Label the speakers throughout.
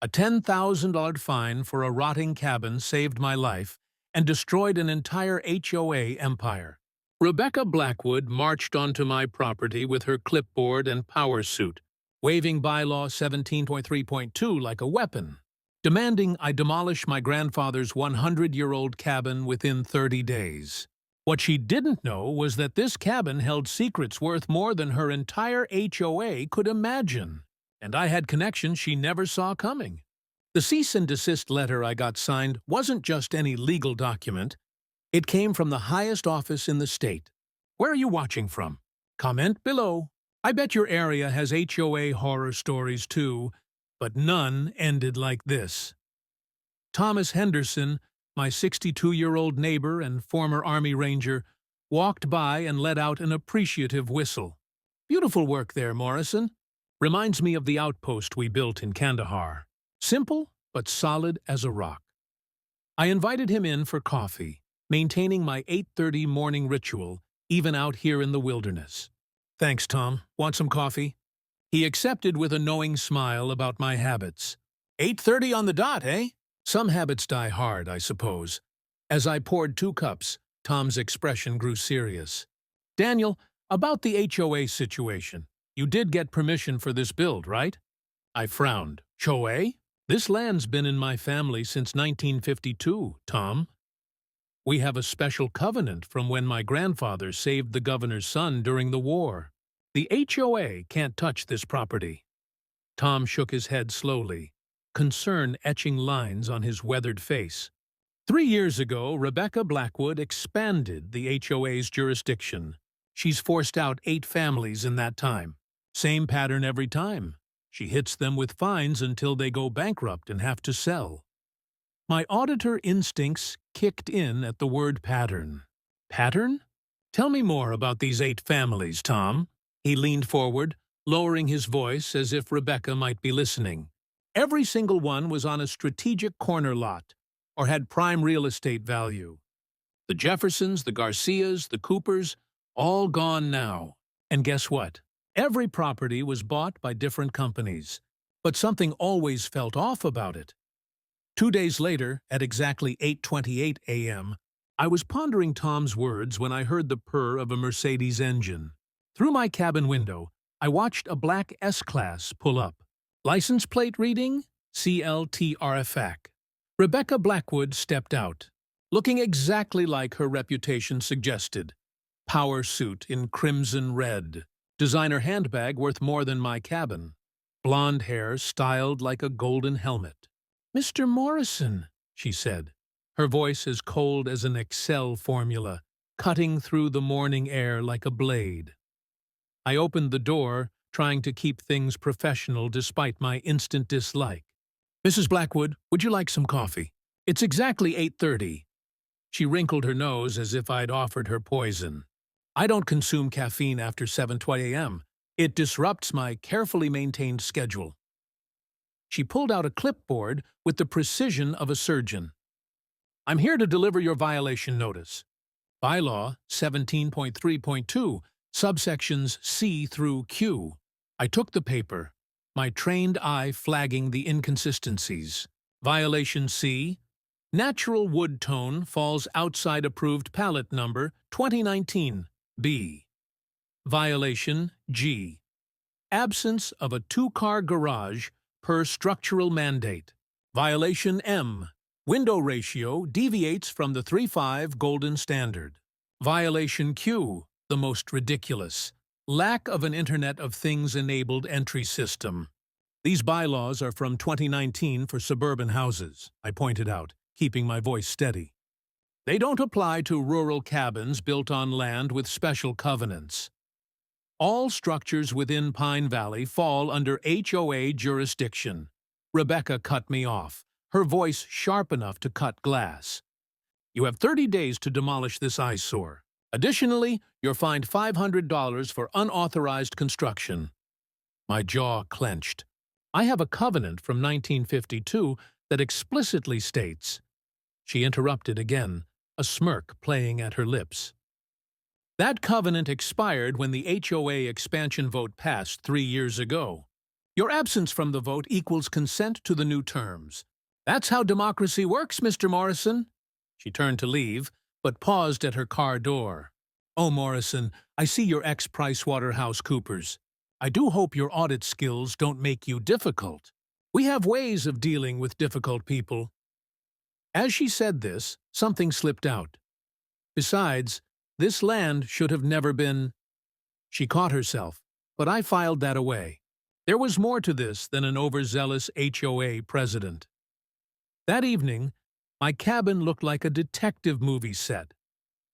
Speaker 1: A $10,000 fine for a rotting cabin saved my life and destroyed an entire HOA empire. Rebecca Blackwood marched onto my property with her clipboard and power suit, waving Bylaw 17.3.2 like a weapon, demanding I demolish my grandfather's 100-year-old cabin within 30 days. What she didn't know was that this cabin held secrets worth more than her entire HOA could imagine, and I had connections she never saw coming. The cease and desist letter I got signed wasn't just any legal document. It came from the highest office in the state. Where are you watching from? Comment below. I bet your area has HOA horror stories too, but none ended like this. Thomas Henderson, my 62-year-old neighbor and former Army Ranger, walked by and let out an appreciative whistle. Beautiful work there, Morrison. Reminds me of the outpost we built in Kandahar. Simple, but solid as a rock. I invited him in for coffee, maintaining my 8:30 morning ritual, even out here in the wilderness. Thanks, Tom. Want some coffee? He accepted with a knowing smile about my habits. 8:30 on the dot, eh? Some habits die hard, I suppose. As I poured 2 cups, Tom's expression grew serious. Daniel, about the HOA situation. You did get permission for this build, right? I frowned. HOA? This land's been in my family since 1952, Tom. We have a special covenant from when my grandfather saved the governor's son during the war. The HOA can't touch this property. Tom shook his head slowly, concern etching lines on his weathered face. 3 years ago, Rebecca Blackwood expanded the HOA's jurisdiction. She's forced out 8 families in that time. Same pattern every time. She hits them with fines until they go bankrupt and have to sell. My auditor instincts kicked in at the word pattern. Pattern? Tell me more about these 8 families, Tom. He leaned forward, lowering his voice as if Rebecca might be listening. Every single one was on a strategic corner lot, or had prime real estate value. The Jeffersons, the Garcias, the Coopers, all gone now. And guess what? Every property was bought by different companies, but something always felt off about it. 2 days later, at exactly 8:28 a.m., I was pondering Tom's words when I heard the purr of a Mercedes engine. Through my cabin window, I watched a black S-Class pull up. License plate reading? CLTRFAC. Rebecca Blackwood stepped out, looking exactly like her reputation suggested. Power suit in crimson red. Designer handbag worth more than my cabin. Blonde hair styled like a golden helmet. "Mr. Morrison," she said, her voice as cold as an Excel formula, cutting through the morning air like a blade. I opened the door, trying to keep things professional despite my instant dislike. "Mrs. Blackwood, would you like some coffee? It's exactly 8:30. She wrinkled her nose as if I'd offered her poison. I don't consume caffeine after 7:20 a.m. It disrupts my carefully maintained schedule. She pulled out a clipboard with the precision of a surgeon. "I'm here to deliver your violation notice. Bylaw 17.3.2, subsections C through Q." I took the paper, my trained eye flagging the inconsistencies. Violation C. Natural wood tone falls outside approved pallet number 2019. B. Violation G. Absence of a 2-car garage per structural mandate. Violation M. Window ratio deviates from the 3:5 golden standard. Violation Q. The most ridiculous. Lack of an Internet of Things-enabled entry system. These bylaws are from 2019 for suburban houses, I pointed out, keeping my voice steady. They don't apply to rural cabins built on land with special covenants. All structures within Pine Valley fall under HOA jurisdiction. Rebecca cut me off, her voice sharp enough to cut glass. "You have 30 days to demolish this eyesore. Additionally, you're fined $500 for unauthorized construction." My jaw clenched. I have a covenant from 1952 that explicitly states. She interrupted again, a smirk playing at her lips. "That covenant expired when the HOA expansion vote passed 3 years ago. Your absence from the vote equals consent to the new terms. That's how democracy works, Mr. Morrison. She turned to leave, but paused at her car door. Oh, Morrison, I see your ex-PricewaterhouseCoopers. I do hope your audit skills don't make you difficult. We have ways of dealing with difficult people. As she said this, something slipped out. Besides, this land should have never been. She caught herself, but I filed that away. There was more to this than an overzealous HOA president. That evening, my cabin looked like a detective movie set.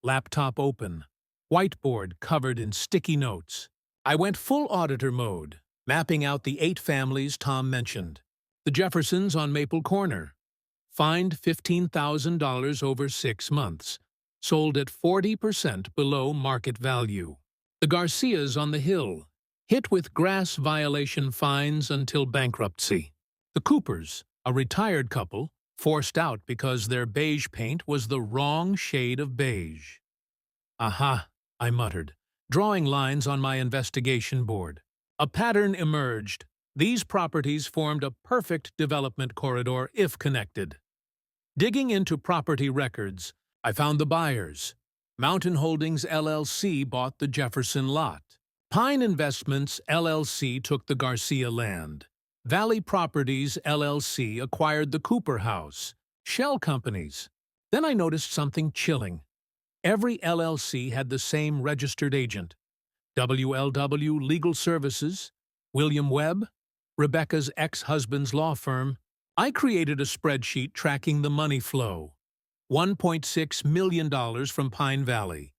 Speaker 1: Laptop open, whiteboard covered in sticky notes. I went full auditor mode, mapping out the 8 families Tom mentioned. The Jeffersons on Maple Corner. Fined $15,000 over 6 months. Sold at 40% below market value. The Garcias on the Hill. Hit with grass violation fines until bankruptcy. The Coopers, a retired couple, forced out because their beige paint was the wrong shade of beige. Aha, I muttered, drawing lines on my investigation board. A pattern emerged. These properties formed a perfect development corridor if connected. Digging into property records, I found the buyers. Mountain Holdings LLC bought the Jefferson lot. Pine Investments LLC took the Garcia land. Valley Properties LLC acquired the Cooper house. Shell companies. Then I noticed something chilling. Every LLC had the same registered agent. WLW Legal Services, William Webb, Rebecca's ex-husband's law firm. I created a spreadsheet tracking the money flow. $1.6 million from Pine Valley.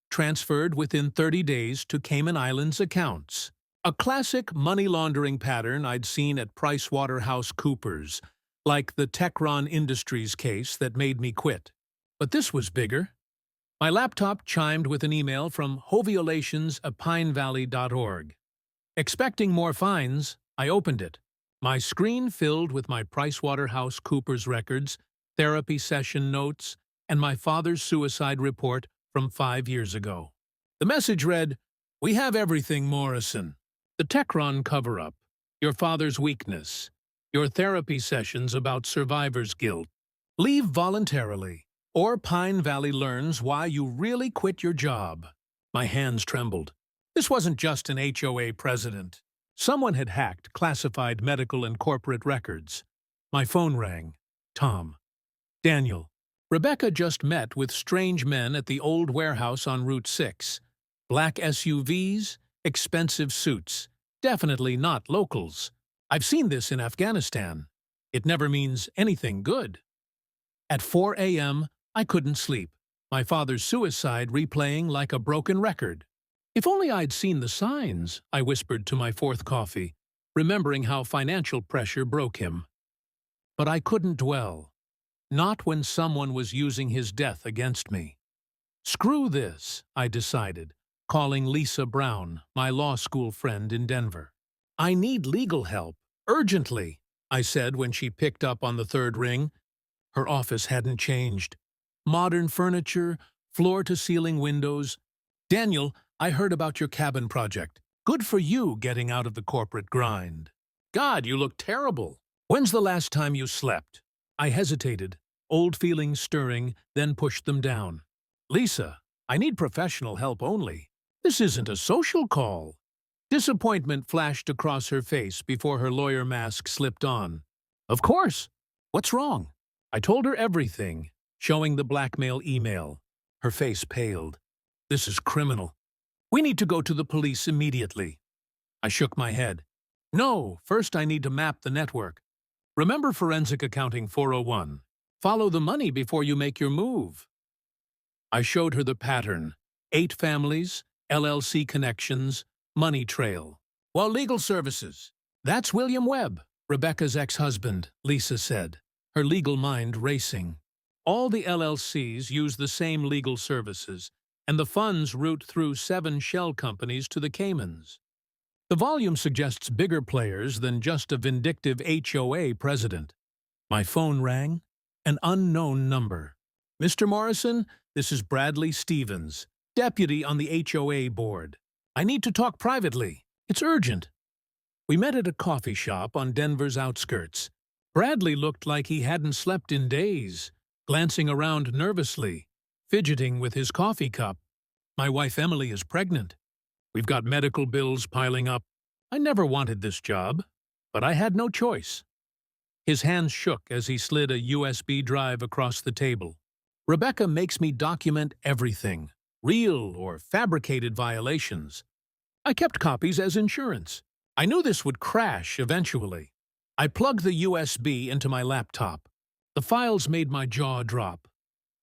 Speaker 1: Transferred within 30 days to Cayman Islands accounts. A classic money laundering pattern I'd seen at PricewaterhouseCoopers, like the Techron Industries case that made me quit. But this was bigger. My laptop chimed with an email from hoviolations@pinevalley.org. Expecting more fines, I opened it. My screen filled with my PricewaterhouseCoopers records, therapy session notes, and my father's suicide report from 5 years ago. The message read, "We have everything, Morrison. The Techron cover-up, your father's weakness, your therapy sessions about survivor's guilt. Leave voluntarily, or Pine Valley learns why you really quit your job." My hands trembled. This wasn't just an HOA president. Someone had hacked classified medical and corporate records. My phone rang. Tom. Daniel. Rebecca just met with strange men at the old warehouse on Route 6. Black SUVs, expensive suits. Definitely not locals. I've seen this in Afghanistan. It never means anything good. At 4 a.m., I couldn't sleep. My father's suicide replaying like a broken record. If only I'd seen the signs, I whispered to my 4th coffee, remembering how financial pressure broke him. But I couldn't dwell. Not when someone was using his death against me. Screw this, I decided, calling Lisa Brown, my law school friend in Denver. I need legal help, urgently, I said when she picked up on the 3rd ring. Her office hadn't changed. Modern furniture, floor-to-ceiling windows. Daniel, I heard about your cabin project. Good for you getting out of the corporate grind. God, you look terrible. When's the last time you slept? I hesitated, old feelings stirring, then pushed them down. Lisa, I need professional help only. This isn't a social call. Disappointment flashed across her face before her lawyer mask slipped on. Of course. What's wrong? I told her everything, showing the blackmail email. Her face paled. This is criminal. We need to go to the police immediately. I shook my head. No, first I need to map the network. Remember Forensic Accounting 401. Follow the money before you make your move. I showed her the pattern. 8 families, LLC connections, money trail. Well, legal services. That's William Webb, Rebecca's ex-husband, Lisa said, her legal mind racing. All the LLCs use the same legal services, and the funds route through 7 shell companies to the Caymans. The volume suggests bigger players than just a vindictive HOA president. My phone rang. An unknown number. Mr. Morrison, this is Bradley Stevens, deputy on the HOA board. I need to talk privately. It's urgent. We met at a coffee shop on Denver's outskirts. Bradley looked like he hadn't slept in days, glancing around nervously, fidgeting with his coffee cup. My wife Emily is pregnant. We've got medical bills piling up. I never wanted this job, but I had no choice. His hands shook as he slid a USB drive across the table. Rebecca makes me document everything, real or fabricated violations. I kept copies as insurance. I knew this would crash eventually. I plugged the USB into my laptop. The files made my jaw drop.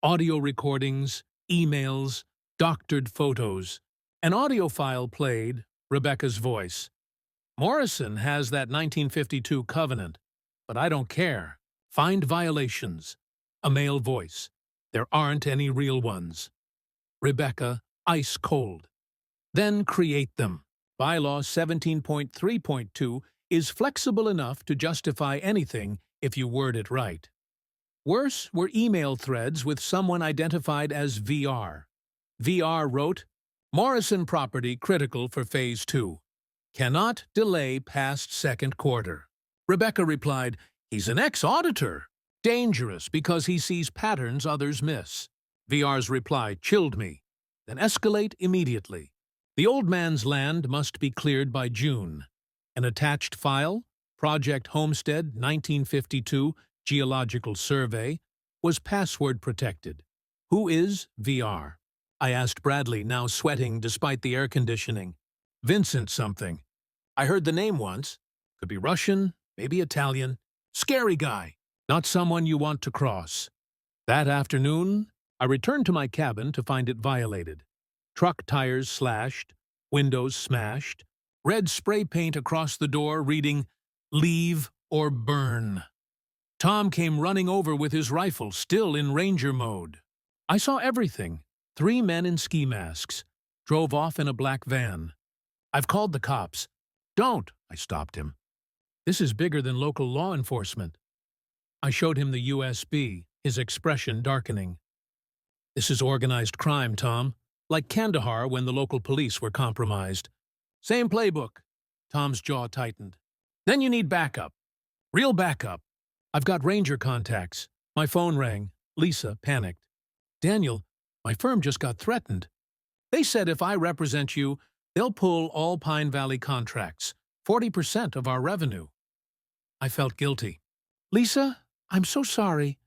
Speaker 1: Audio recordings, emails, doctored photos. An audio file played, Rebecca's voice. Morrison has that 1952 covenant, but I don't care. Find violations. A male voice. There aren't any real ones. Rebecca, ice cold. Then create them. Bylaw 17.3.2 is flexible enough to justify anything if you word it right. Worse were email threads with someone identified as VR. VR wrote, Morrison property critical for Phase 2. Cannot delay past second quarter. Rebecca replied, he's an ex-auditor. Dangerous because he sees patterns others miss. VR's reply chilled me. Then escalate immediately. The old man's land must be cleared by June. An attached file, Project Homestead 1952 Geological Survey, was password protected. Who is VR? I asked Bradley, now sweating despite the air conditioning. Vincent something. I heard the name once. Could be Russian, maybe Italian. Scary guy. Not someone you want to cross. That afternoon, I returned to my cabin to find it violated. Truck tires slashed, windows smashed, red spray paint across the door reading, Leave or Burn. Tom came running over with his rifle, still in ranger mode. I saw everything. 3 men in ski masks. Drove off in a black van. I've called the cops. Don't, I stopped him. This is bigger than local law enforcement. I showed him the USB, his expression darkening. This is organized crime, Tom. Like Kandahar when the local police were compromised. Same playbook. Tom's jaw tightened. Then you need backup. Real backup. I've got ranger contacts. My phone rang. Lisa panicked. Daniel, my firm just got threatened. They said if I represent you, they'll pull all Pine Valley contracts, 40% of our revenue. I felt guilty. Lisa, I'm so sorry.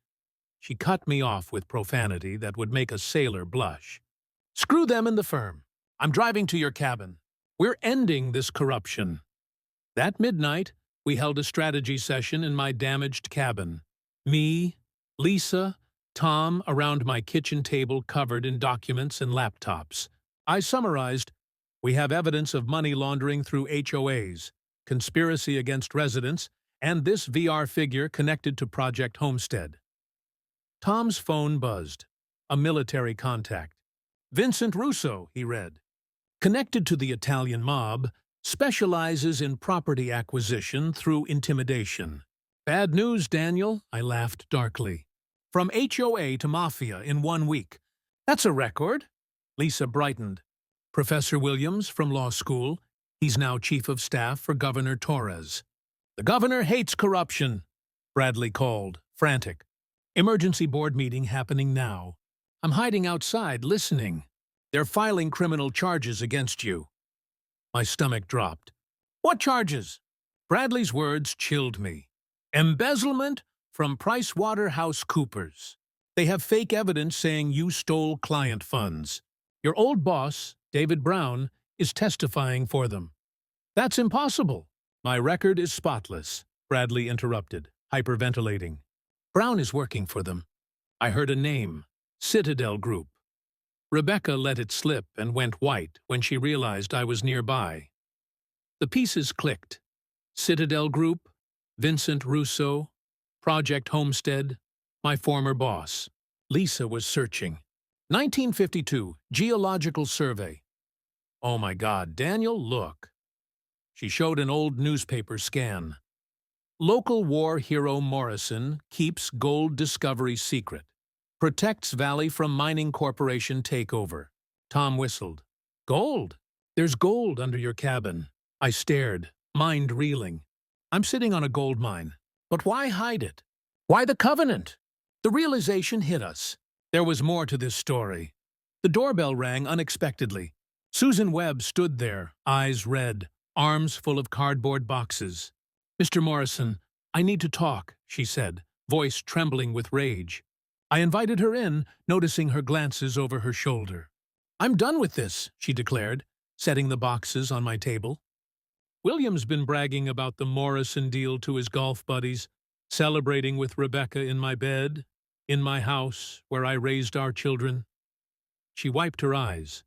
Speaker 1: She cut me off with profanity that would make a sailor blush. Screw them and the firm. I'm driving to your cabin. We're ending this corruption. That midnight, we held a strategy session in my damaged cabin. Me, Lisa, Tom around my kitchen table covered in documents and laptops. I summarized, we have evidence of money laundering through HOAs, conspiracy against residents, and this VR figure connected to Project Homestead. Tom's phone buzzed. A military contact. Vincent Russo, he read. Connected to the Italian mob, specializes in property acquisition through intimidation. Bad news, Daniel, I laughed darkly. From HOA to Mafia in 1 week. That's a record. Lisa brightened. Professor Williams from law school. He's now chief of staff for Governor Torres. The governor hates corruption, Bradley called, frantic. Emergency board meeting happening now. I'm hiding outside, listening. They're filing criminal charges against you. My stomach dropped. What charges? Bradley's words chilled me. Embezzlement from PricewaterhouseCoopers. They have fake evidence saying you stole client funds. Your old boss, David Brown, is testifying for them. That's impossible. My record is spotless, Bradley interrupted, hyperventilating. Brown is working for them. I heard a name. Citadel Group. Rebecca let it slip and went white when she realized I was nearby. The pieces clicked. Citadel Group, Vincent Russo, Project Homestead, my former boss. Lisa was searching. 1952, Geological Survey. Oh my God, Daniel, look. She showed an old newspaper scan. Local war hero Morrison keeps gold discovery secret. Protects Valley from mining corporation takeover. Tom whistled. Gold? There's gold under your cabin. I stared, mind reeling. I'm sitting on a gold mine. But why hide it? Why the covenant? The realization hit us. There was more to this story. The doorbell rang unexpectedly. Susan Webb stood there, eyes red, arms full of cardboard boxes. "Mr. Morrison, I need to talk," she said, voice trembling with rage. I invited her in, noticing her glances over her shoulder. "I'm done with this," she declared, setting the boxes on my table. William's been bragging about the Morrison deal to his golf buddies, celebrating with Rebecca in my bed, in my house where I raised our children. She wiped her eyes.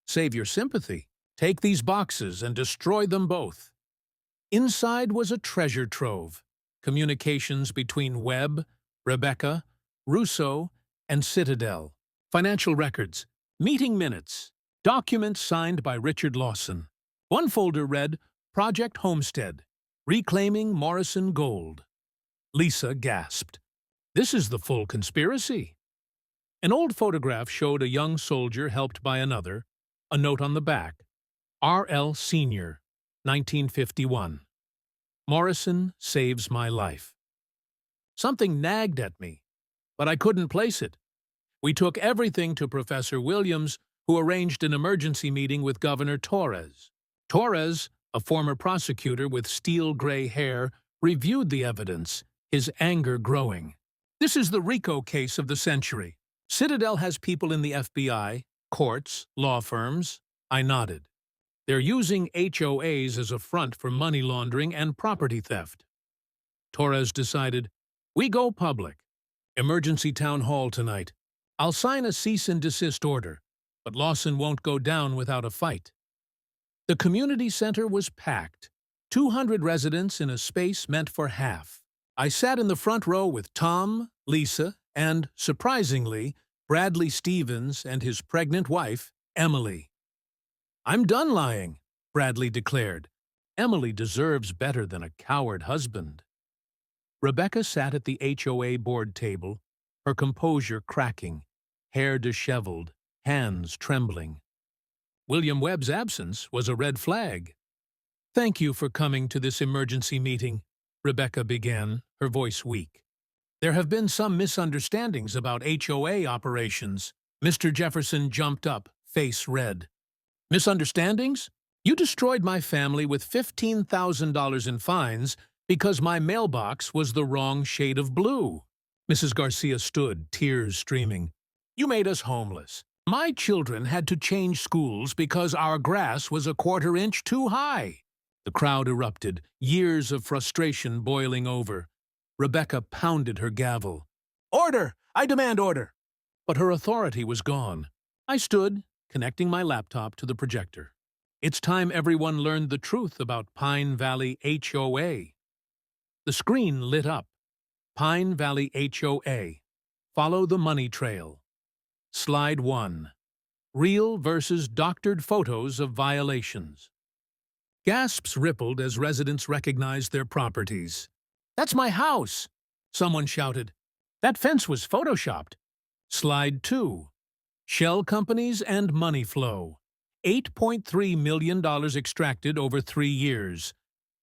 Speaker 1: "Save your sympathy. Take these boxes and destroy them both." Inside was a treasure trove, communications between Webb, Rebecca, Russo, and Citadel, financial records, meeting minutes, documents signed by Richard Lawson. One folder read, "Project Homestead, Reclaiming Morrison Gold." Lisa gasped. "This is the full conspiracy." An old photograph showed a young soldier helped by another, a note on the back, "R.L. Sr., 1951. Morrison saves my life." Something nagged at me, but I couldn't place it. We took everything to Professor Williams, who arranged an emergency meeting with Governor Torres. Torres, a former prosecutor with steel-gray hair, reviewed the evidence, his anger growing. "This is the RICO case of the century. Citadel has people in the FBI, courts, law firms." I nodded. "They're using HOAs as a front for money laundering and property theft." Torres decided, "We go public. Emergency town hall tonight. I'll sign a cease and desist order, but Lawson won't go down without a fight." The community center was packed, 200 residents in a space meant for half. I sat in the front row with Tom, Lisa, and, surprisingly, Bradley Stevens and his pregnant wife, Emily. "I'm done lying," Bradley declared. "Emily deserves better than a coward husband." Rebecca sat at the HOA board table, her composure cracking, hair disheveled, hands trembling. William Webb's absence was a red flag. "Thank you for coming to this emergency meeting," Rebecca began, her voice weak. "There have been some misunderstandings about HOA operations." Mr. Jefferson jumped up, face red. "Misunderstandings? You destroyed my family with $15,000 in fines because my mailbox was the wrong shade of blue." Mrs. Garcia stood, tears streaming. "You made us homeless. My children had to change schools because our grass was a quarter-inch too high." The crowd erupted, years of frustration boiling over. Rebecca pounded her gavel. "Order! I demand order!" But her authority was gone. I stood, connecting my laptop to the projector. It's time everyone learned the truth about Pine Valley HOA. The screen lit up. Pine Valley HOA. Follow the money trail. Slide 1. Real versus doctored photos of violations. Gasps rippled as residents recognized their properties. "That's my house!" Someone shouted. "That fence was photoshopped." Slide 2. Shell companies and money flow. $8.3 million extracted over 3 years.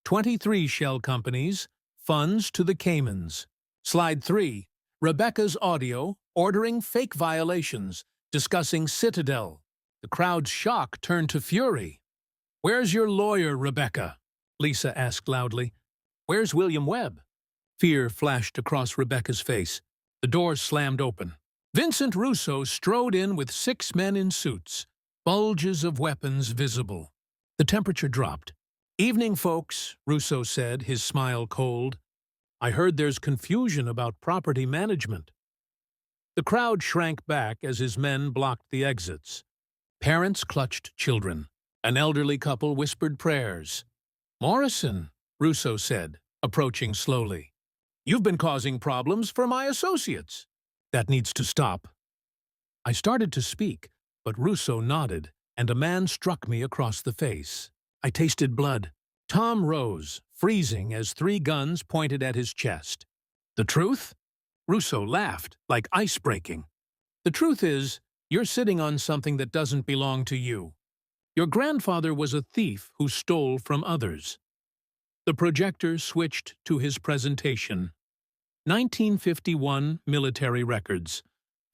Speaker 1: 23 shell companies, funds to the Caymans. Slide 3. Rebecca's audio, ordering fake violations, discussing Citadel. The crowd's shock turned to fury. "Where's your lawyer, Rebecca?" Lisa asked loudly. "Where's William Webb?" Fear flashed across Rebecca's face. The door slammed open. Vincent Russo strode in with 6 men in suits, bulges of weapons visible. The temperature dropped. "Evening, folks," Russo said, his smile cold. "I heard there's confusion about property management." The crowd shrank back as his men blocked the exits. Parents clutched children. An elderly couple whispered prayers. "Morrison," Russo said, approaching slowly. "You've been causing problems for my associates. That needs to stop." I started to speak, but Russo nodded, and a man struck me across the face. I tasted blood. Tom rose, freezing as 3 guns pointed at his chest. "The truth?" Russo laughed, like ice breaking. "The truth is, you're sitting on something that doesn't belong to you. Your grandfather was a thief who stole from others. The projector switched to his presentation. 1951 military records.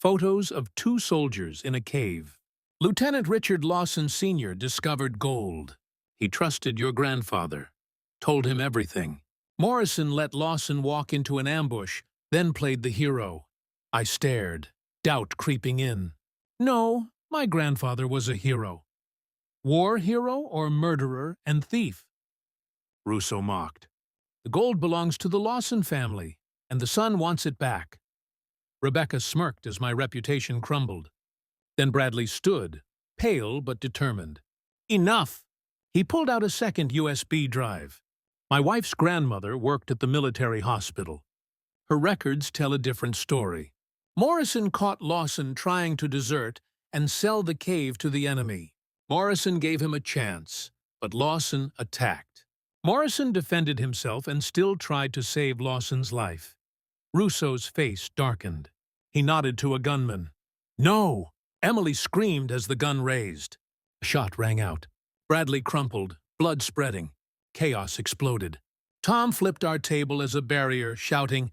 Speaker 1: Photos of 2 soldiers in a cave. Lieutenant Richard Lawson Sr. discovered gold. He trusted your grandfather. Told him everything. Morrison let Lawson walk into an ambush, then played the hero. I stared, doubt creeping in. No, my grandfather was a hero. War hero or murderer and thief? Russo mocked. The gold belongs to the Lawson family, and the son wants it back. Rebecca smirked as my reputation crumbled. Then Bradley stood, pale but determined. Enough! He pulled out a second USB drive. My wife's grandmother worked at the military hospital. Her records tell a different story. Morrison caught Lawson trying to desert and sell the cave to the enemy. Morrison gave him a chance, but Lawson attacked. Morrison defended himself and still tried to save Lawson's life. Russo's face darkened. He nodded to a gunman. No! Emily screamed as the gun raised. A shot rang out. Bradley crumpled, blood spreading. Chaos exploded. Tom flipped our table as a barrier, shouting,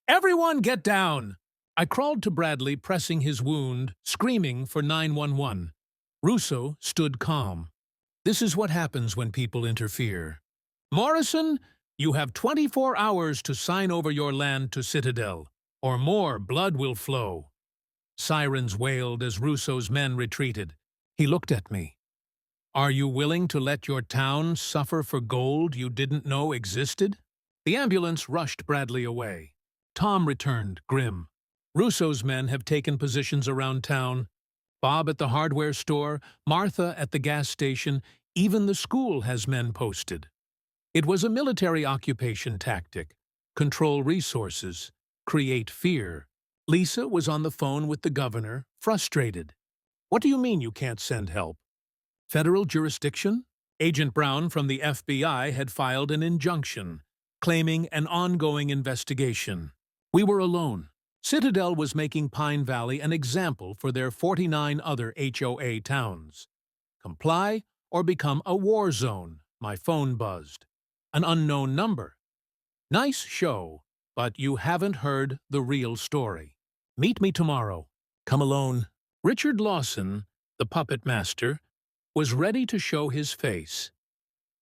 Speaker 1: "Everyone get down!" I crawled to Bradley, pressing his wound, screaming for 911. Russo stood calm. This is what happens when people interfere. Morrison, you have 24 hours to sign over your land to Citadel, or more blood will flow. Sirens wailed as Russo's men retreated. He looked at me. Are you willing to let your town suffer for gold you didn't know existed? The ambulance rushed Bradley away. Tom returned, grim. Russo's men have taken positions around town. Bob at the hardware store, Martha at the gas station, even the school has men posted. It was a military occupation tactic. Control resources. Create fear. Lisa was on the phone with the governor, frustrated. What do you mean you can't send help? Federal jurisdiction? Agent Brown from the FBI had filed an injunction, claiming an ongoing investigation. We were alone. Citadel was making Pine Valley an example for their 49 other HOA towns. Comply or become a war zone, my phone buzzed. An unknown number. Nice show, but you haven't heard the real story. Meet me tomorrow. Come alone. Richard Lawson, the puppet master, was ready to show his face.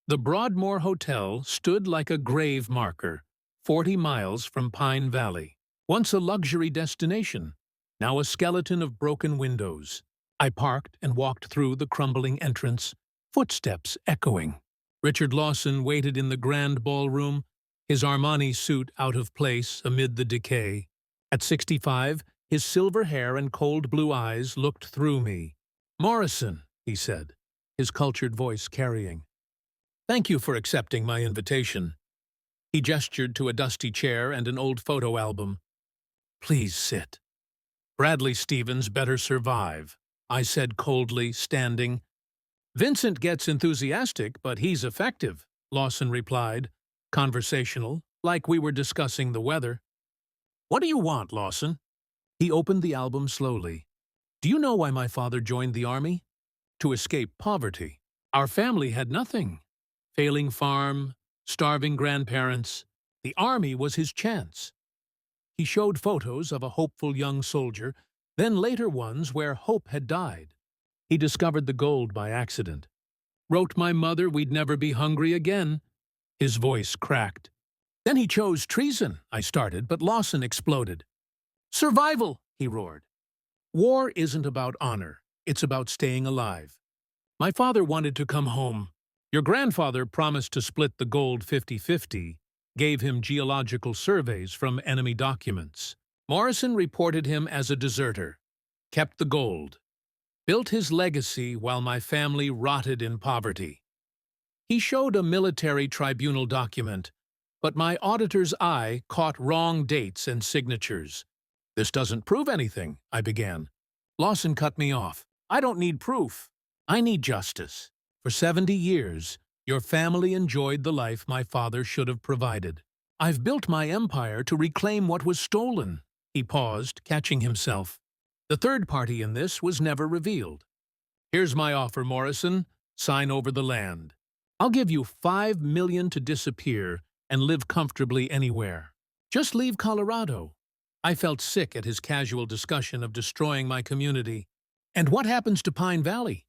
Speaker 1: The Broadmoor Hotel stood like a grave marker, 40 miles from Pine Valley. Once a luxury destination, now a skeleton of broken windows. I parked and walked through the crumbling entrance, footsteps echoing. Richard Lawson waited in the grand ballroom, his Armani suit out of place amid the decay. At 65, his silver hair and cold blue eyes looked through me. Morrison, he said, his cultured voice carrying. Thank you for accepting my invitation. He gestured to a dusty chair and an old photo album. Please sit. Bradley Stevens better survive, I said coldly, standing. Vincent gets enthusiastic, but he's effective, Lawson replied, conversational, like we were discussing the weather. What do you want, Lawson? He opened the album slowly. Do you know why my father joined the army? To escape poverty. Our family had nothing. Failing farm, starving grandparents. The army was his chance. He showed photos of a hopeful young soldier, then later ones where hope had died. He discovered the gold by accident. Wrote my mother we'd never be hungry again. His voice cracked. Then he chose treason, I started, but Lawson exploded. Survival, he roared. War isn't about honor. It's about staying alive. My father wanted to come home. Your grandfather promised to split the gold 50-50, gave him geological surveys from enemy documents. Morrison reported him as a deserter, kept the gold, built his legacy while my family rotted in poverty. He showed a military tribunal document, but my auditor's eye caught wrong dates and signatures. This doesn't prove anything, I began. Lawson cut me off. I don't need proof. I need justice. For 70 years, your family enjoyed the life my father should have provided. I've built my empire to reclaim what was stolen. He paused, catching himself. The third party in this was never revealed. Here's my offer, Morrison. Sign over the land. I'll give you $5 million to disappear and live comfortably anywhere. Just leave Colorado. I felt sick at his casual discussion of destroying my community. And what happens to Pine Valley?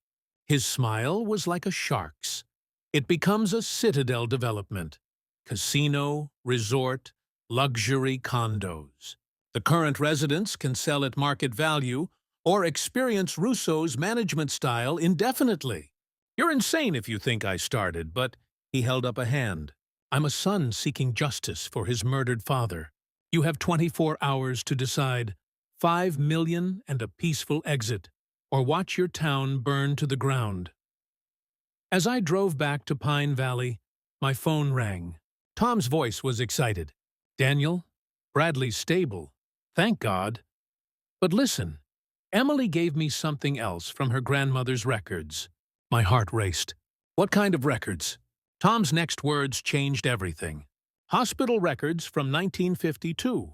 Speaker 1: His smile was like a shark's. It becomes a citadel development. Casino, resort, luxury condos. The current residents can sell at market value or experience Rousseau's management style indefinitely. You're insane if you think I started, but he held up a hand. I'm a son seeking justice for his murdered father. You have 24 hours to decide. 5 million and a peaceful exit, or watch your town burn to the ground. As I drove back to Pine Valley, my phone rang. Tom's voice was excited. Daniel, Bradley's stable. Thank God. But listen, Emily gave me something else from her grandmother's records. My heart raced. What kind of records? Tom's next words changed everything. Hospital records from 1952.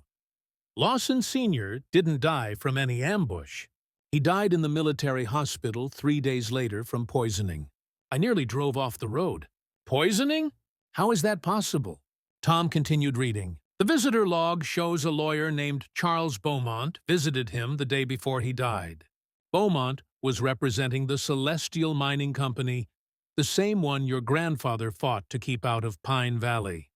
Speaker 1: Lawson Sr. didn't die from any ambush. He died in the military hospital 3 days later from poisoning. I nearly drove off the road. Poisoning? How is that possible? Tom continued reading. The visitor log shows a lawyer named Charles Beaumont visited him the day before he died. Beaumont was representing the Celestial Mining Company, the same one your grandfather fought to keep out of Pine Valley.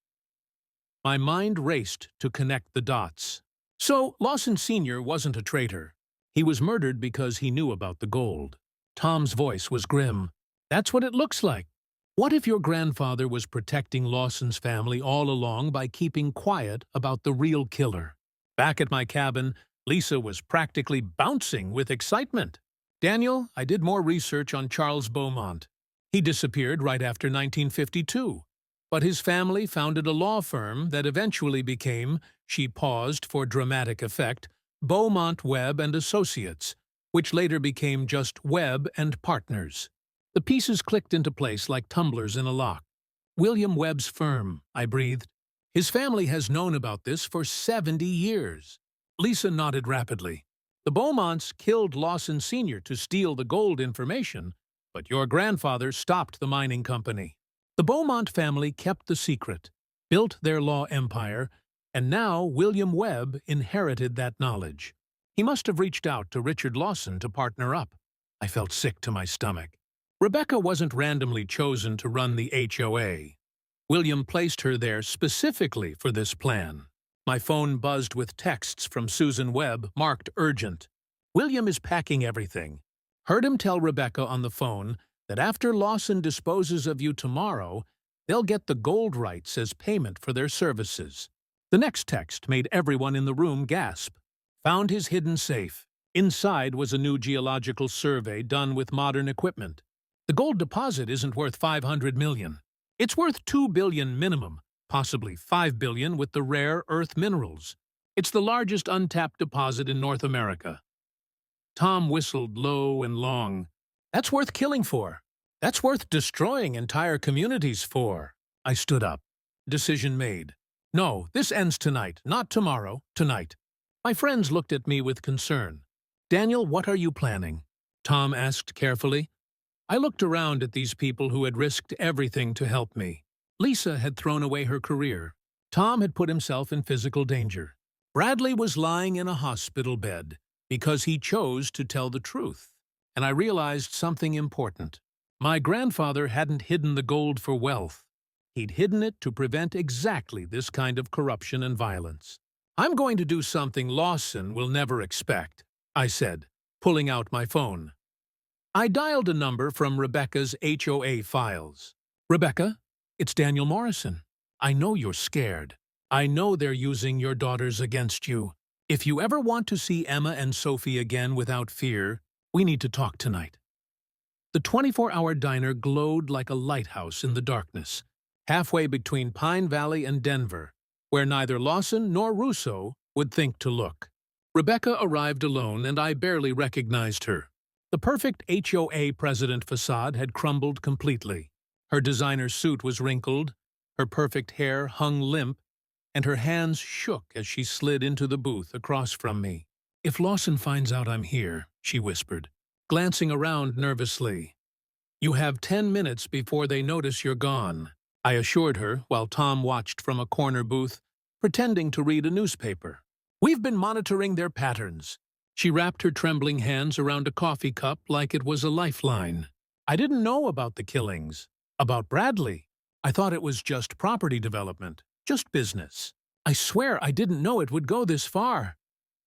Speaker 1: My mind raced to connect the dots. So Lawson Sr. wasn't a traitor. He was murdered because he knew about the gold. Tom's voice was grim. That's what it looks like. What if your grandfather was protecting Lawson's family all along by keeping quiet about the real killer? Back at my cabin, Lisa was practically bouncing with excitement. Daniel, I did more research on Charles Beaumont. He disappeared right after 1952, but his family founded a law firm that eventually became, she paused for dramatic effect, Beaumont Webb and Associates, which later became just Webb and Partners. The pieces clicked into place like tumblers in a lock. William Webb's firm, I breathed. His family has known about this for 70 years. Lisa nodded rapidly. The Beaumonts killed Lawson Sr. to steal the gold information, but your grandfather stopped the mining company. The Beaumont family kept the secret, built their law empire, and now William Webb inherited that knowledge. He must have reached out to Richard Lawson to partner up. I felt sick to my stomach. Rebecca wasn't randomly chosen to run the HOA. William placed her there specifically for this plan. My phone buzzed with texts from Susan Webb, marked urgent. William is packing everything. Heard him tell Rebecca on the phone that after Lawson disposes of you tomorrow, they'll get the gold rights as payment for their services. The next text made everyone in the room gasp. Found his hidden safe. Inside was a new geological survey done with modern equipment. The gold deposit isn't worth $500 million. It's worth $2 billion minimum, possibly $5 billion with the rare earth minerals. It's the largest untapped deposit in North America. Tom whistled low and long. That's worth killing for. That's worth destroying entire communities for. I stood up. Decision made. No, this ends tonight, not tomorrow, tonight. My friends looked at me with concern. Daniel, what are you planning? Tom asked carefully. I looked around at these people who had risked everything to help me. Lisa had thrown away her career. Tom had put himself in physical danger. Bradley was lying in a hospital bed because he chose to tell the truth. And I realized something important. My grandfather hadn't hidden the gold for wealth. He'd hidden it to prevent exactly this kind of corruption and violence. I'm going to do something Lawson will never expect, I said, pulling out my phone. I dialed a number from Rebecca's HOA files. Rebecca, it's Daniel Morrison. I know you're scared. I know they're using your daughters against you. If you ever want to see Emma and Sophie again without fear, we need to talk tonight. The 24-hour diner glowed like a lighthouse in the darkness, halfway between Pine Valley and Denver, where neither Lawson nor Rousseau would think to look. Rebecca arrived alone, and I barely recognized her. The perfect HOA president facade had crumbled completely. Her designer suit was wrinkled, her perfect hair hung limp, and her hands shook as she slid into the booth across from me. If Lawson finds out I'm here, she whispered, glancing around nervously. You have 10 minutes before they notice you're gone, I assured her while Tom watched from a corner booth, pretending to read a newspaper. We've been monitoring their patterns. She wrapped her trembling hands around a coffee cup like it was a lifeline. I didn't know about the killings. About Bradley. I thought it was just property development, just business. I swear I didn't know it would go this far.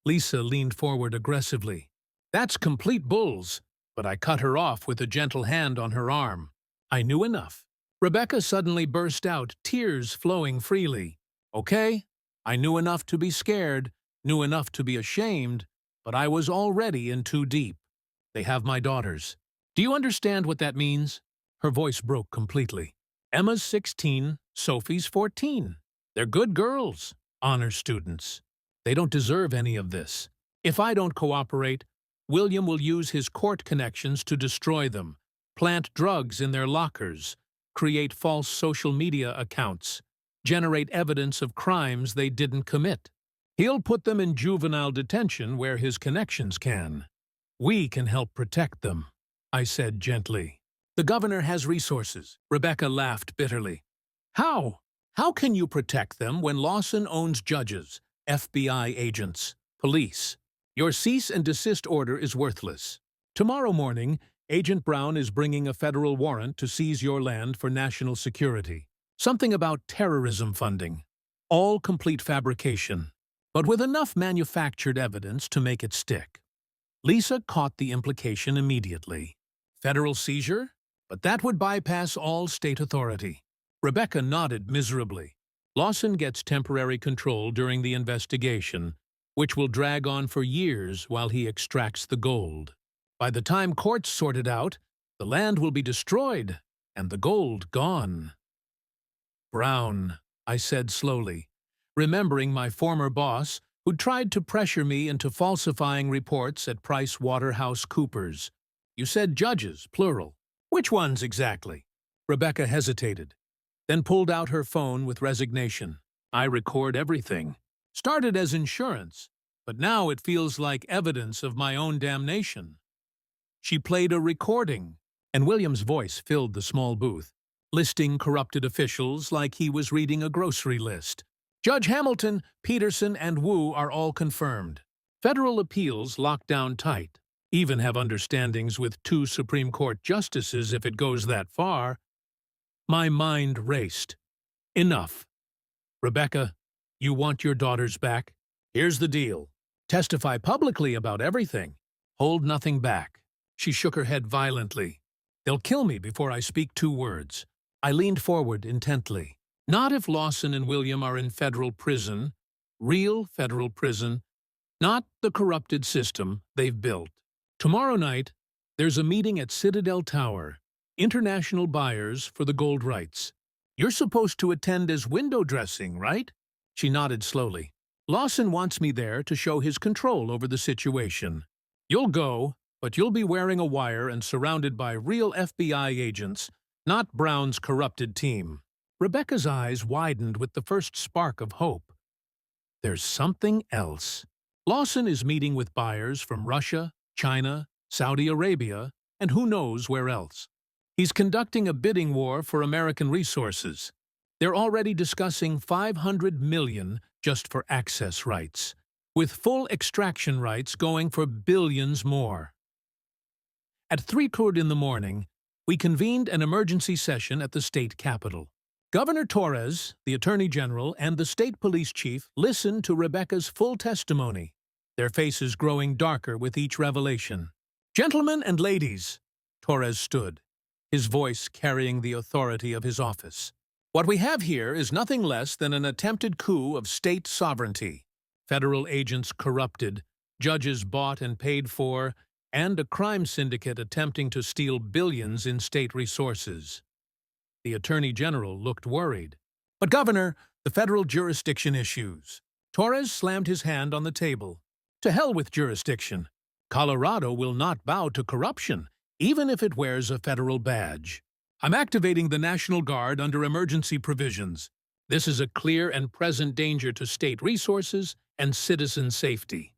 Speaker 1: Lisa leaned forward aggressively. That's complete bulls, but I cut her off with a gentle hand on her arm. I knew enough. Rebecca suddenly burst out, tears flowing freely. Okay, I knew enough to be scared, knew enough to be ashamed, but I was already in too deep. They have my daughters. Do you understand what that means? Her voice broke completely. Emma's 16, Sophie's 14. They're good girls, honor students. They don't deserve any of this. If I don't cooperate, William will use his court connections to destroy them, plant drugs in their lockers, create false social media accounts, generate evidence of crimes they didn't commit. He'll put them in juvenile detention where his connections can. We can help protect them, I said gently. The governor has resources. Rebecca laughed bitterly. How? How can you protect them when Lawson owns judges, FBI agents, police? Your cease and desist order is worthless. Tomorrow morning, Agent Brown is bringing a federal warrant to seize your land for national security. Something about terrorism funding. All complete fabrication, but with enough manufactured evidence to make it stick. Lisa caught the implication immediately. Federal seizure? But that would bypass all state authority. Rebecca nodded miserably. Lawson gets temporary control during the investigation, which will drag on for years while he extracts the gold. By the time courts sort it out, the land will be destroyed and the gold gone. Brown, I said slowly, remembering my former boss who tried to pressure me into falsifying reports at PricewaterhouseCoopers. You said judges, plural. Which ones exactly? Rebecca hesitated, then pulled out her phone with resignation. I record everything. Started as insurance, but now it feels like evidence of my own damnation. She played a recording, and William's voice filled the small booth, listing corrupted officials like he was reading a grocery list. Judge Hamilton, Peterson, and Wu are all confirmed. Federal appeals locked down tight. Even have understandings with 2 Supreme Court justices if it goes that far. My mind raced. Enough. Rebecca, you want your daughters back? Here's the deal. Testify publicly about everything. Hold nothing back. She shook her head violently. They'll kill me before I speak 2 words. I leaned forward intently. Not if Lawson and William are in federal prison, real federal prison, not the corrupted system they've built. Tomorrow night, there's a meeting at Citadel Tower, international buyers for the gold rights. You're supposed to attend as window dressing, right? She nodded slowly. Lawson wants me there to show his control over the situation. You'll go, but you'll be wearing a wire and surrounded by real FBI agents, not Brown's corrupted team. Rebecca's eyes widened with the first spark of hope. There's something else. Lawson is meeting with buyers from Russia, China, Saudi Arabia, and who knows where else. He's conducting a bidding war for American resources. They're already discussing $500 million just for access rights, with full extraction rights going for billions more. At 3:00 in the morning, we convened an emergency session at the state capitol. Governor Torres, the Attorney General, and the state police chief listened to Rebecca's full testimony, their faces growing darker with each revelation. Gentlemen and ladies, Torres stood, his voice carrying the authority of his office. What we have here is nothing less than an attempted coup of state sovereignty. Federal agents corrupted, judges bought and paid for, and a crime syndicate attempting to steal billions in state resources. The Attorney General looked worried. But, Governor, the federal jurisdiction issues. Torres slammed his hand on the table. To hell with jurisdiction. Colorado will not bow to corruption, even if it wears a federal badge. I'm activating the National Guard under emergency provisions. This is a clear and present danger to state resources and citizen safety.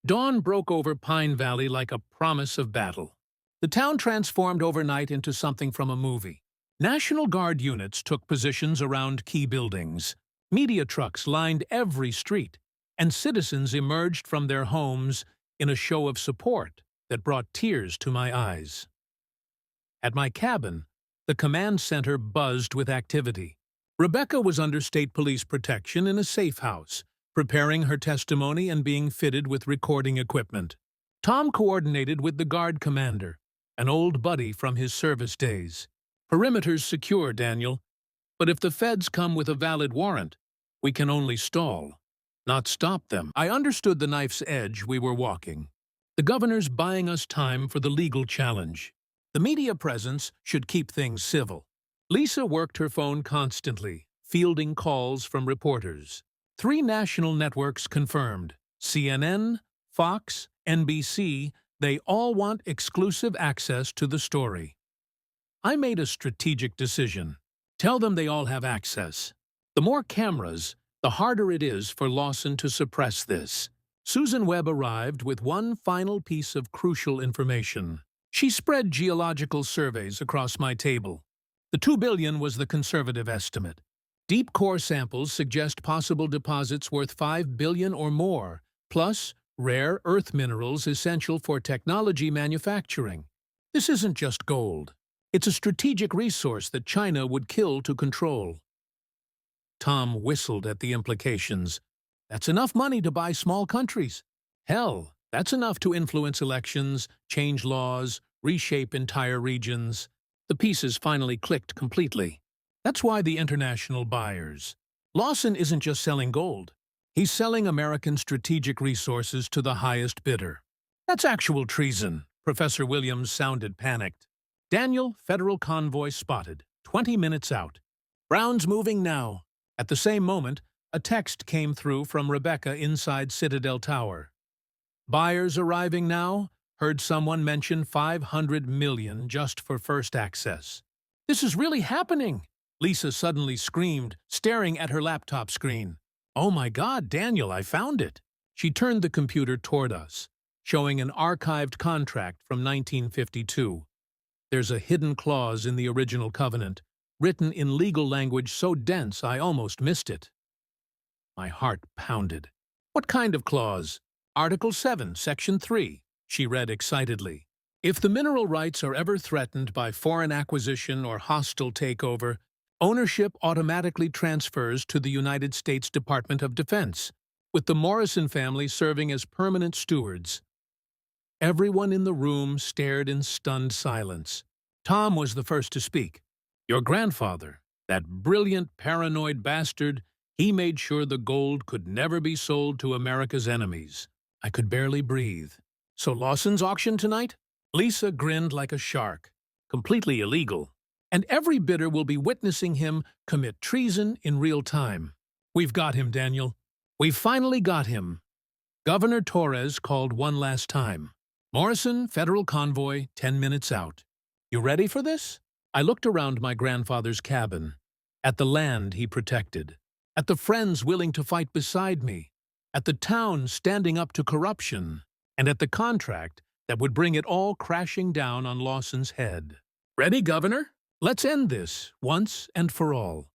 Speaker 1: Dawn broke over Pine Valley like a promise of battle. The town transformed overnight into something from a movie. National Guard units took positions around key buildings. Media trucks lined every street, and citizens emerged from their homes in a show of support that brought tears to my eyes. At my cabin, the command center buzzed with activity. Rebecca was under state police protection in a safe house, preparing her testimony and being fitted with recording equipment. Tom coordinated with the guard commander, an old buddy from his service days. Perimeter's secure, Daniel, but if the feds come with a valid warrant, we can only stall, not stop them. I understood the knife's edge we were walking. The governor's buying us time for the legal challenge. The media presence should keep things civil. Lisa worked her phone constantly, fielding calls from reporters. 3 national networks confirmed: CNN, Fox, NBC. They all want exclusive access to the story. I made a strategic decision. Tell them they all have access. The more cameras, the harder it is for Lawson to suppress this. Susan Webb arrived with one final piece of crucial information. She spread geological surveys across my table. The $2 billion was the conservative estimate. Deep core samples suggest possible deposits worth $5 billion or more, plus rare earth minerals essential for technology manufacturing. This isn't just gold. It's a strategic resource that China would kill to control. Tom whistled at the implications. That's enough money to buy small countries. Hell, that's enough to influence elections, change laws, reshape entire regions. The pieces finally clicked completely. That's why the international buyers. Lawson isn't just selling gold. He's selling American strategic resources to the highest bidder. That's actual treason. Professor Williams sounded panicked. Daniel, federal convoy spotted, 20 minutes out. Brown's moving now. At the same moment, a text came through from Rebecca inside Citadel Tower. Buyers arriving now. Heard someone mention $500 million just for first access. This is really happening, Lisa suddenly screamed, staring at her laptop screen. Oh my God, Daniel, I found it. She turned the computer toward us, showing an archived contract from 1952. There's a hidden clause in the original covenant, written in legal language so dense I almost missed it. My heart pounded. What kind of clause? Article 7, Section 3. She read excitedly. If the mineral rights are ever threatened by foreign acquisition or hostile takeover, ownership automatically transfers to the United States Department of Defense, with the Morrison family serving as permanent stewards. Everyone in the room stared in stunned silence. Tom was the first to speak. Your grandfather, that brilliant, paranoid bastard, he made sure the gold could never be sold to America's enemies. I could barely breathe. So Lawson's auction tonight? Lisa grinned like a shark. Completely illegal. And every bidder will be witnessing him commit treason in real time. We've got him, Daniel. We've finally got him. Governor Torres called one last time. Morrison, federal convoy, 10 minutes out. You ready for this? I looked around my grandfather's cabin, at the land he protected, at the friends willing to fight beside me, at the town standing up to corruption, and at the contract that would bring it all crashing down on Lawson's head. Ready, Governor? Let's end this, once and for all.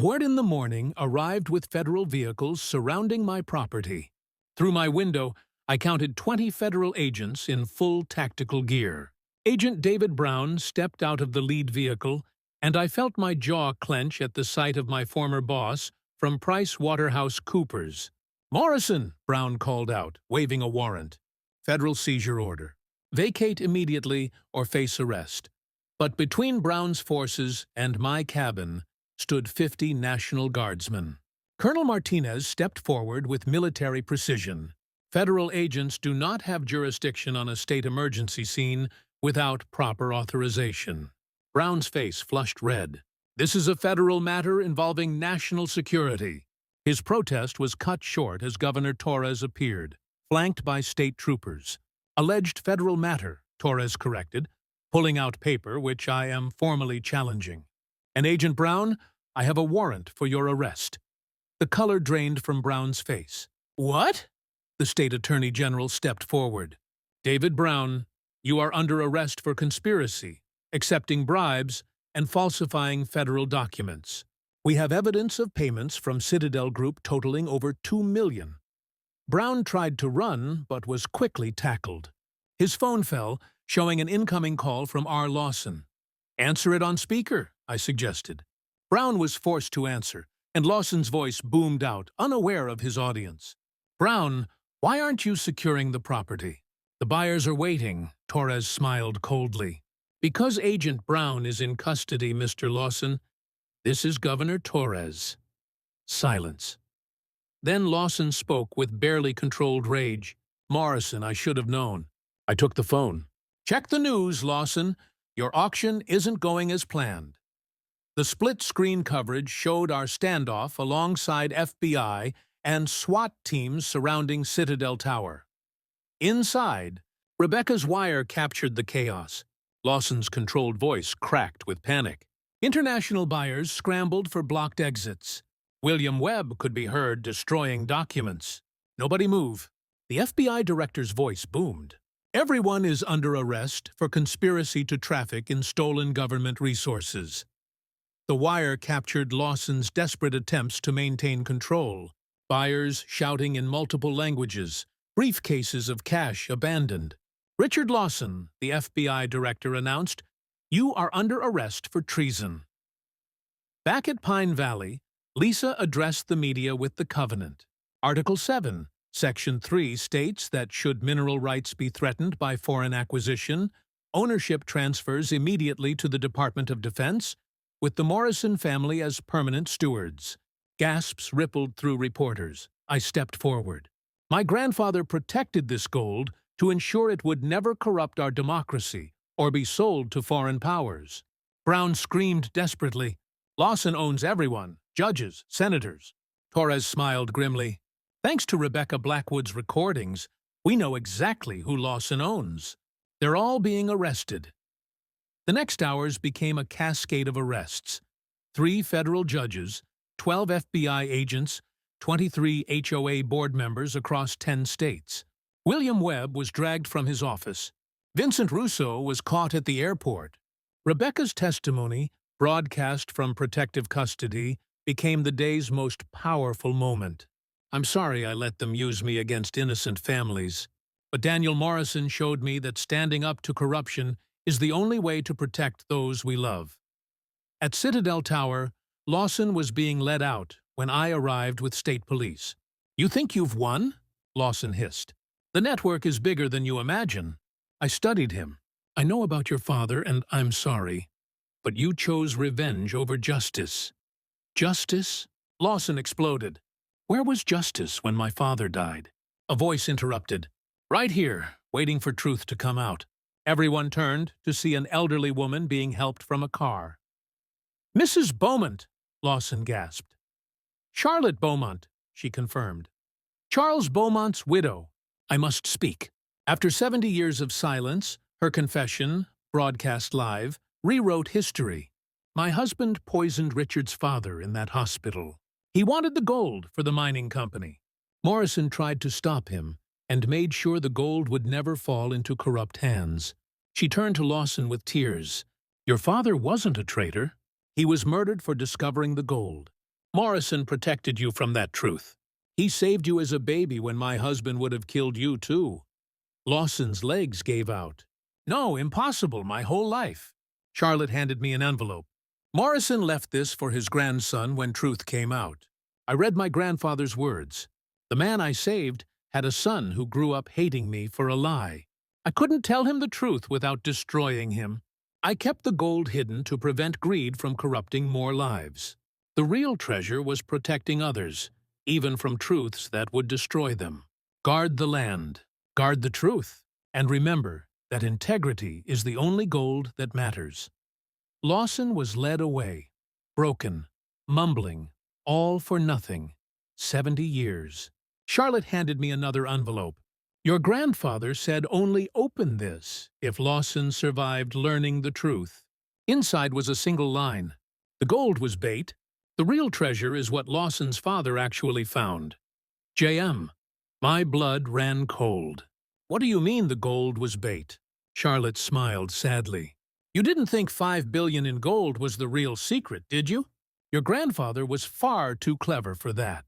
Speaker 1: Word in the morning arrived with federal vehicles surrounding my property. Through my window, I counted 20 federal agents in full tactical gear. Agent David Brown stepped out of the lead vehicle, and I felt my jaw clench at the sight of my former boss from PricewaterhouseCoopers. Morrison, Brown called out, waving a warrant. Federal seizure order. Vacate immediately or face arrest. But between Brown's forces and my cabin stood 50 National Guardsmen. Colonel Martinez stepped forward with military precision. Federal agents do not have jurisdiction on a state emergency scene without proper authorization. Brown's face flushed red. This is a federal matter involving national security. His protest was cut short as Governor Torres appeared, flanked by state troopers. Alleged federal matter, Torres corrected, pulling out paper which I am formally challenging. And Agent Brown, I have a warrant for your arrest. The color drained from Brown's face. What? The state attorney general stepped forward. David Brown, You are under arrest for conspiracy, accepting bribes, and falsifying federal documents. We have evidence of payments from Citadel Group totaling over $2 million. Brown tried to run, but was quickly tackled. His phone fell, showing an incoming call from R. Lawson. "Answer it on speaker," I suggested. Brown was forced to answer, and Lawson's voice boomed out, unaware of his audience. "Brown, why aren't you securing the property?" "The buyers are waiting," Torres smiled coldly. "Because Agent Brown is in custody, Mr. Lawson. This is Governor Torres." Silence. Then Lawson spoke with barely controlled rage. "Morrison, I should have known." I took the phone. "Check the news, Lawson. Your auction isn't going as planned." The split-screen coverage showed our standoff alongside FBI and SWAT teams surrounding Citadel Tower. Inside, Rebecca's wire captured the chaos. Lawson's controlled voice cracked with panic. International buyers scrambled for blocked exits. William Webb could be heard destroying documents. "Nobody move." The FBI director's voice boomed. "Everyone is under arrest for conspiracy to traffic in stolen government resources." The wire captured Lawson's desperate attempts to maintain control. Buyers shouting in multiple languages, briefcases of cash abandoned. "Richard Lawson," the FBI director announced, "you are under arrest for treason." Back at Pine Valley, Lisa addressed the media with the covenant. Article 7, Section 3 states that should mineral rights be threatened by foreign acquisition, ownership transfers immediately to the Department of Defense, with the Morrison family as permanent stewards. Gasps rippled through reporters. I stepped forward. "My grandfather protected this gold to ensure it would never corrupt our democracy or be sold to foreign powers." Brown screamed desperately. "Lawson owns everyone, judges, senators." Torres smiled grimly. "Thanks to Rebecca Blackwood's recordings, we know exactly who Lawson owns. They're all being arrested." The next hours became a cascade of arrests. 3 federal judges, 12 FBI agents, 23 HOA board members across 10 states. William Webb was dragged from his office. Vincent Russo was caught at the airport. Rebecca's testimony, broadcast from protective custody, became the day's most powerful moment. "I'm sorry I let them use me against innocent families, but Daniel Morrison showed me that standing up to corruption is the only way to protect those we love." At Citadel Tower, Lawson was being led out when I arrived with state police. "You think you've won?" Lawson hissed. "The network is bigger than you imagine." I studied him. "I know about your father, and I'm sorry. But you chose revenge over justice." "Justice?" Lawson exploded. "Where was justice when my father died?" A voice interrupted. "Right here, waiting for truth to come out." Everyone turned to see an elderly woman being helped from a car. "Mrs. Beaumont," Lawson gasped. "Charlotte Beaumont," she confirmed. "Charles Beaumont's widow. I must speak." After 70 years of silence, her confession, broadcast live, rewrote history. "My husband poisoned Richard's father in that hospital. He wanted the gold for the mining company. Morrison tried to stop him and made sure the gold would never fall into corrupt hands." She turned to Lawson with tears. "Your father wasn't a traitor. He was murdered for discovering the gold. Morrison protected you from that truth. He saved you as a baby when my husband would have killed you too." Lawson's legs gave out. "No, impossible, my whole life." Charlotte handed me an envelope. "Morrison left this for his grandson when truth came out." I read my grandfather's words. The man I saved had a son who grew up hating me for a lie. I couldn't tell him the truth without destroying him. I kept the gold hidden to prevent greed from corrupting more lives. The real treasure was protecting others, even from truths that would destroy them. Guard the land, guard the truth, and remember that integrity is the only gold that matters. Lawson was led away, broken, mumbling, all for nothing. 70 years. Charlotte handed me another envelope. "Your grandfather said only open this if Lawson survived learning the truth." Inside was a single line. "The gold was bait. The real treasure is what Lawson's father actually found." "JM, my blood ran cold." "What do you mean the gold was bait?" Charlotte smiled sadly. You didn't think 5 billion in gold was the real secret, did you? Your grandfather was far too clever for that.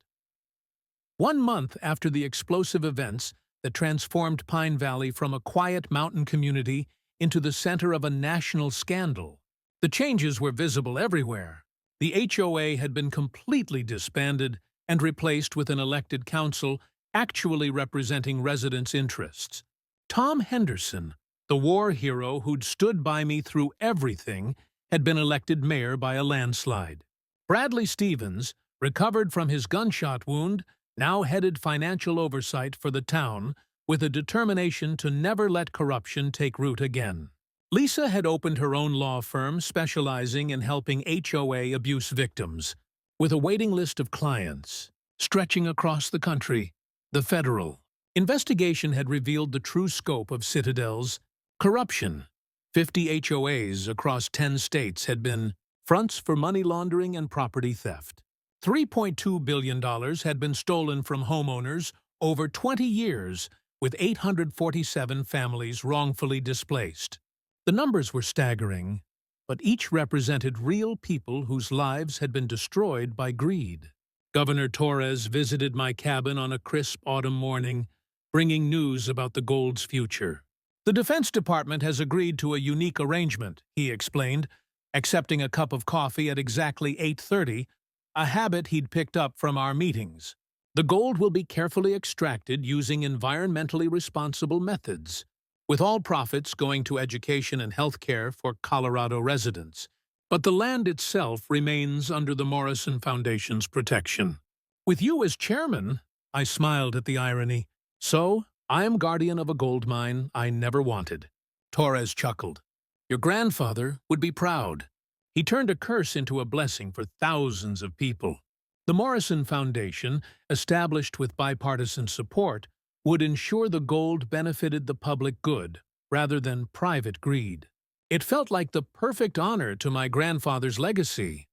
Speaker 1: 1 month after the explosive events that transformed Pine Valley from a quiet mountain community into the center of a national scandal, the changes were visible everywhere. The HOA had been completely disbanded and replaced with an elected council actually representing residents' interests. Tom Henderson, the war hero who'd stood by me through everything, had been elected mayor by a landslide. Bradley Stevens, recovered from his gunshot wound, now headed financial oversight for the town with a determination to never let corruption take root again. Lisa had opened her own law firm specializing in helping HOA abuse victims, with a waiting list of clients stretching across the country. The federal investigation had revealed the true scope of Citadel's corruption. 50 HOAs across 10 states had been fronts for money laundering and property theft. $3.2 billion had been stolen from homeowners over 20 years, with 847 families wrongfully displaced. The numbers were staggering, but each represented real people whose lives had been destroyed by greed. Governor Torres visited my cabin on a crisp autumn morning, bringing news about the gold's future. The Defense Department has agreed to a unique arrangement, he explained, accepting a cup of coffee at exactly 8:30, a habit he'd picked up from our meetings. The gold will be carefully extracted using environmentally responsible methods, with all profits going to education and health care for Colorado residents. But the land itself remains under the Morrison Foundation's protection. With you as chairman, I smiled at the irony. So, I am guardian of a gold mine I never wanted. Torres chuckled. Your grandfather would be proud. He turned a curse into a blessing for thousands of people. The Morrison Foundation, established with bipartisan support, would ensure the gold benefited the public good rather than private greed. It felt like the perfect honor to my grandfather's legacy.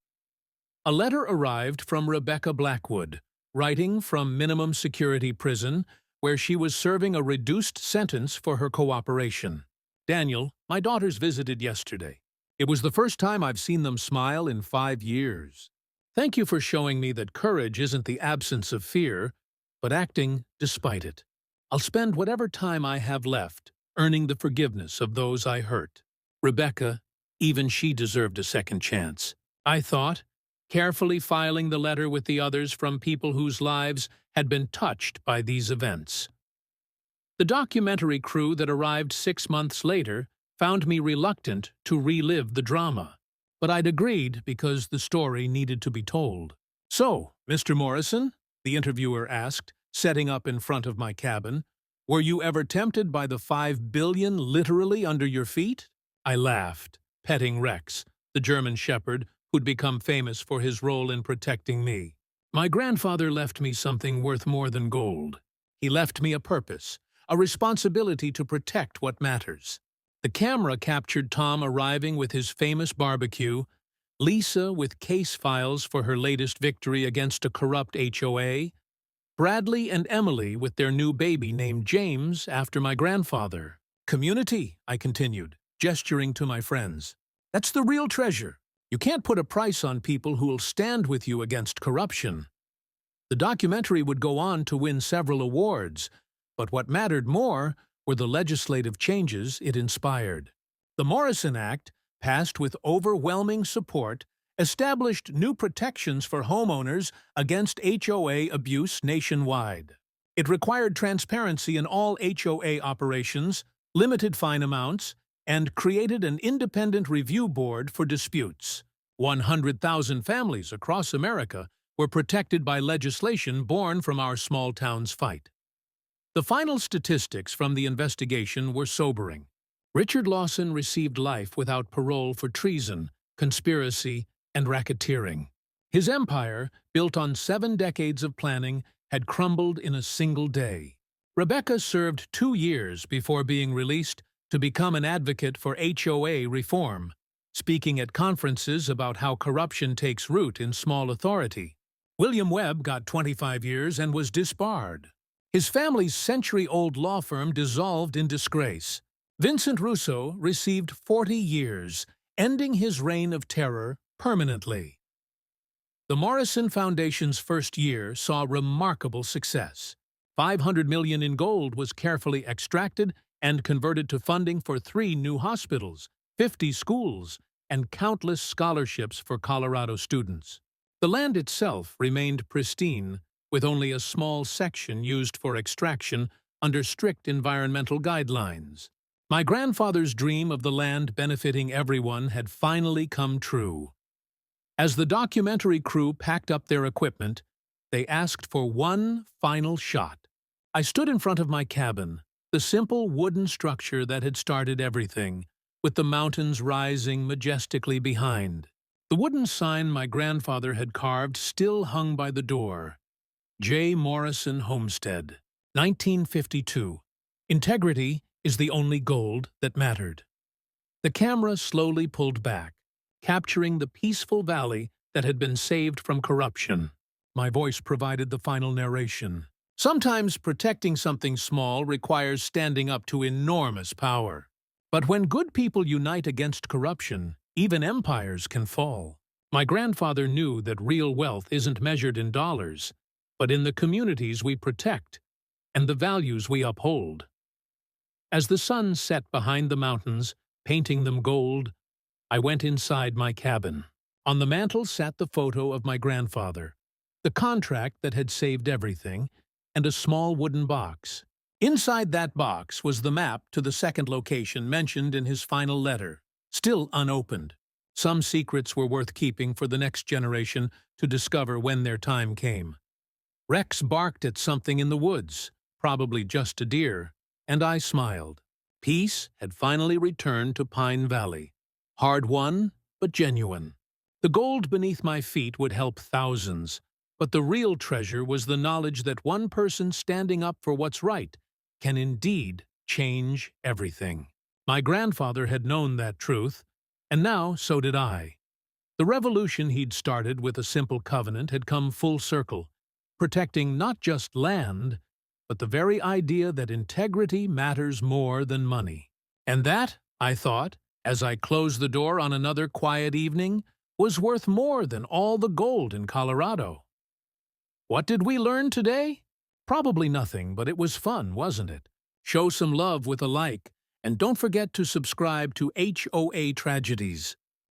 Speaker 1: A letter arrived from Rebecca Blackwood, writing from minimum security prison, where she was serving a reduced sentence for her cooperation. Daniel, my daughters visited yesterday. It was the first time I've seen them smile in 5 years. Thank you for showing me that courage isn't the absence of fear, but acting despite it. I'll spend whatever time I have left earning the forgiveness of those I hurt. Rebecca, even she deserved a second chance, I thought, carefully filing the letter with the others from people whose lives had been touched by these events. The documentary crew that arrived 6 months later found me reluctant to relive the drama, but I'd agreed because the story needed to be told. So, Mr. Morrison, the interviewer asked, setting up in front of my cabin, were you ever tempted by the 5 billion literally under your feet? I laughed, petting Rex, the German shepherd who'd become famous for his role in protecting me. My grandfather left me something worth more than gold. He left me a purpose, a responsibility to protect what matters. The camera captured Tom arriving with his famous barbecue, Lisa with case files for her latest victory against a corrupt HOA, Bradley and Emily with their new baby named James after my grandfather. Community, I continued, gesturing to my friends. That's the real treasure. You can't put a price on people who'll stand with you against corruption. The documentary would go on to win several awards, but what mattered more were the legislative changes it inspired. The Morrison Act, passed with overwhelming support, established new protections for homeowners against HOA abuse nationwide. It required transparency in all HOA operations, limited fine amounts, and created an independent review board for disputes. 100,000 families across America were protected by legislation born from our small town's fight. The final statistics from the investigation were sobering. Richard Lawson received life without parole for treason, conspiracy, and racketeering. His empire, built on 7 decades of planning, had crumbled in a single day. Rebecca served 2 years before being released to become an advocate for HOA reform, speaking at conferences about how corruption takes root in small authority. William Webb got 25 years and was disbarred. His family's century-old law firm dissolved in disgrace. Vincent Russo received 40 years, ending his reign of terror permanently. The Morrison Foundation's first year saw remarkable success. 500 million in gold was carefully extracted and converted to funding for 3 new hospitals, 50 schools, and countless scholarships for Colorado students. The land itself remained pristine, with only a small section used for extraction under strict environmental guidelines. My grandfather's dream of the land benefiting everyone had finally come true. As the documentary crew packed up their equipment, they asked for one final shot. I stood in front of my cabin, the simple wooden structure that had started everything, with the mountains rising majestically behind. The wooden sign my grandfather had carved still hung by the door. J. Morrison Homestead, 1952. Integrity is the only gold that mattered. The camera slowly pulled back, capturing the peaceful valley that had been saved from corruption. My voice provided the final narration. Sometimes protecting something small requires standing up to enormous power. But when good people unite against corruption, even empires can fall. My grandfather knew that real wealth isn't measured in dollars, but in the communities we protect and the values we uphold. As the sun set behind the mountains, painting them gold, I went inside my cabin. On the mantel sat the photo of my grandfather, the contract that had saved everything, and a small wooden box. Inside that box was the map to the second location mentioned in his final letter, still unopened. Some secrets were worth keeping for the next generation to discover when their time came. Rex barked at something in the woods, probably just a deer, and I smiled. Peace had finally returned to Pine Valley. Hard-won, but genuine. The gold beneath my feet would help thousands, but the real treasure was the knowledge that one person standing up for what's right can indeed change everything. My grandfather had known that truth, and now so did I. The revolution he'd started with a simple covenant had come full circle, protecting not just land, but the very idea that integrity matters more than money. And that, I thought, as I closed the door on another quiet evening, was worth more than all the gold in Colorado. What did we learn today? Probably nothing, but it was fun, wasn't it? Show some love with a like, and don't forget to subscribe to HOA Tragedies.